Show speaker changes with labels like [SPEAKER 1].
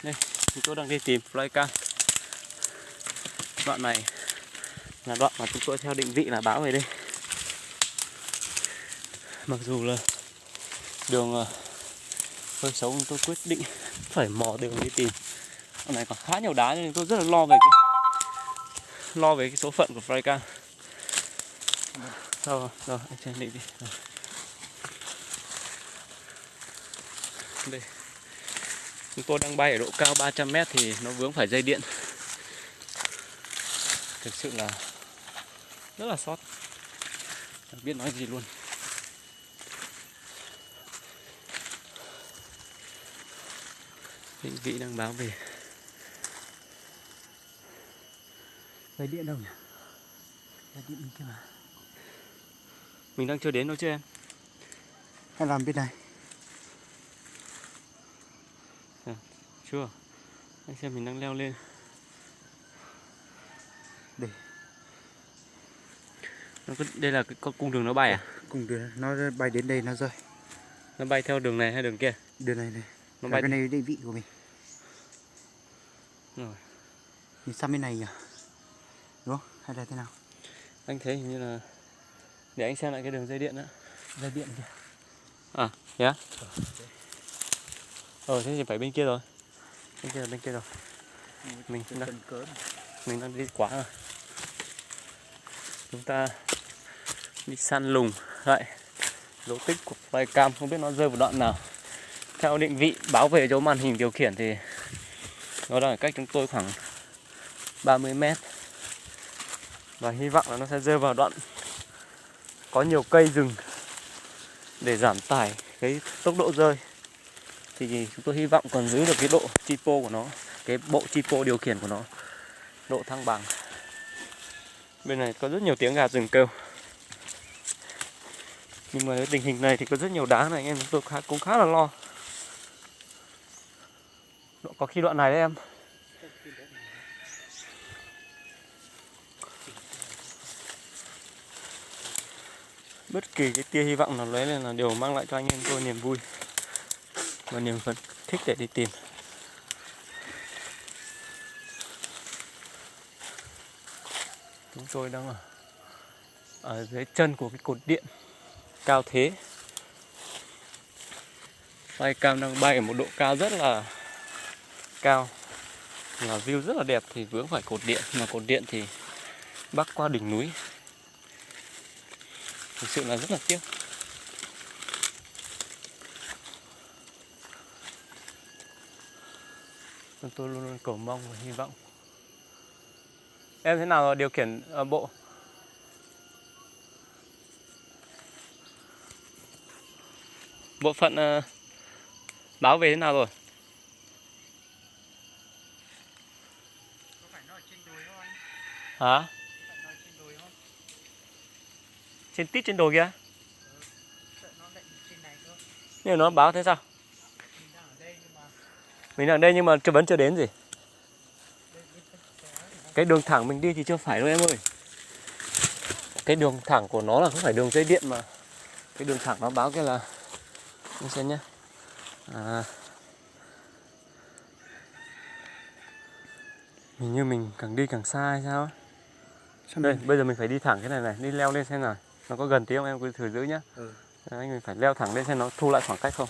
[SPEAKER 1] Đây, chúng tôi đang đi tìm flycam. Đoạn này là đoạn mà chúng tôi theo định vị là báo về đây. Mặc dù là đường hơi xấu nhưng tôi quyết định phải mò đường đi tìm. Đoạn này còn khá nhiều đá nên tôi rất là lo về cái số phận của flycam. Rồi, anh xem định đi. Rồi. Đây. Chúng tôi đang bay ở độ cao 300 m thì nó vướng phải dây điện. Thực sự là rất là sót. Chẳng biết nói gì luôn. Định vị đang báo về.
[SPEAKER 2] Dây điện đâu nhỉ? Dây điện bên kia mà.
[SPEAKER 1] Mình đang chưa đến đâu chứ em?
[SPEAKER 2] Hay làm bên này?
[SPEAKER 1] Chưa. Anh xem mình đang leo lên. Đây là cái cung đường nó bay à?
[SPEAKER 2] Cung đường nó bay đến đây nó rơi.
[SPEAKER 1] Nó bay theo đường này hay đường kia?
[SPEAKER 2] Đường này này.
[SPEAKER 1] Nó bay
[SPEAKER 2] bên này định vị của mình.
[SPEAKER 1] Rồi.
[SPEAKER 2] Nhìn sang bên này nhỉ? Đúng không? Hay là thế nào?
[SPEAKER 1] Anh thấy hình như là để anh xem lại cái đường dây điện đó.
[SPEAKER 2] Dây điện kìa.
[SPEAKER 1] À, thế á? Thế thì phải bên kia rồi. Bên kia rồi. Mình đang đi quá rồi. Chúng ta đi săn lùng lại dấu tích của flycam, không biết nó rơi vào đoạn nào. Theo định vị báo về chỗ màn hình điều khiển thì nó đang ở cách chúng tôi khoảng 30 m. Và hy vọng là nó sẽ rơi vào đoạn có nhiều cây rừng để giảm tải cái tốc độ rơi. Thì chúng tôi hy vọng còn giữ được cái độ chipo của nó, cái bộ chipo điều khiển của nó, độ thăng bằng. Bên này có rất nhiều tiếng gà rừng kêu. Nhưng mà cái tình hình này thì có rất nhiều đá này, anh em chúng tôi cũng khá là lo. Có khi đoạn này đấy em. Bất kỳ cái tia hy vọng nào lấy lên là điều mang lại cho anh em tôi niềm vui và niềm phấn khích để đi tìm. Chúng tôi đang ở dưới chân của cái cột điện cao thế. flycam đang bay ở một độ cao rất là cao, là view rất là đẹp thì vướng phải cột điện, mà cột điện thì bắc qua đỉnh núi. Thực sự là rất là tiếc. Tôi luôn luôn cầu mong và hy vọng. Em thế nào điều khiển bộ? Bộ phận báo về thế nào rồi?
[SPEAKER 2] Có phải nó ở trên đồi không anh?
[SPEAKER 1] Hả?
[SPEAKER 2] Phải nó ở trên đồi không?
[SPEAKER 1] Trên tít trên đồi kia?
[SPEAKER 2] Sợ nó lại trên này thôi.
[SPEAKER 1] Nhưng mà nó báo thế sao?
[SPEAKER 2] Mình đang ở đây nhưng mà...
[SPEAKER 1] Mình đang ở đây nhưng mà vẫn chưa đến gì. Cái đường thẳng mình đi thì chưa phải đâu em ơi. Cái đường thẳng của nó là không phải đường dây điện mà. Cái đường thẳng nó báo kia là... Mình xem nhé. Hình như mình càng đi càng xa hay sao? Đây, bây giờ mình phải đi thẳng cái này này, đi leo lên xem nào. Nó có gần tí không em cứ thử giữ nhá. Anh mình phải leo thẳng lên xem nó thu lại khoảng cách không.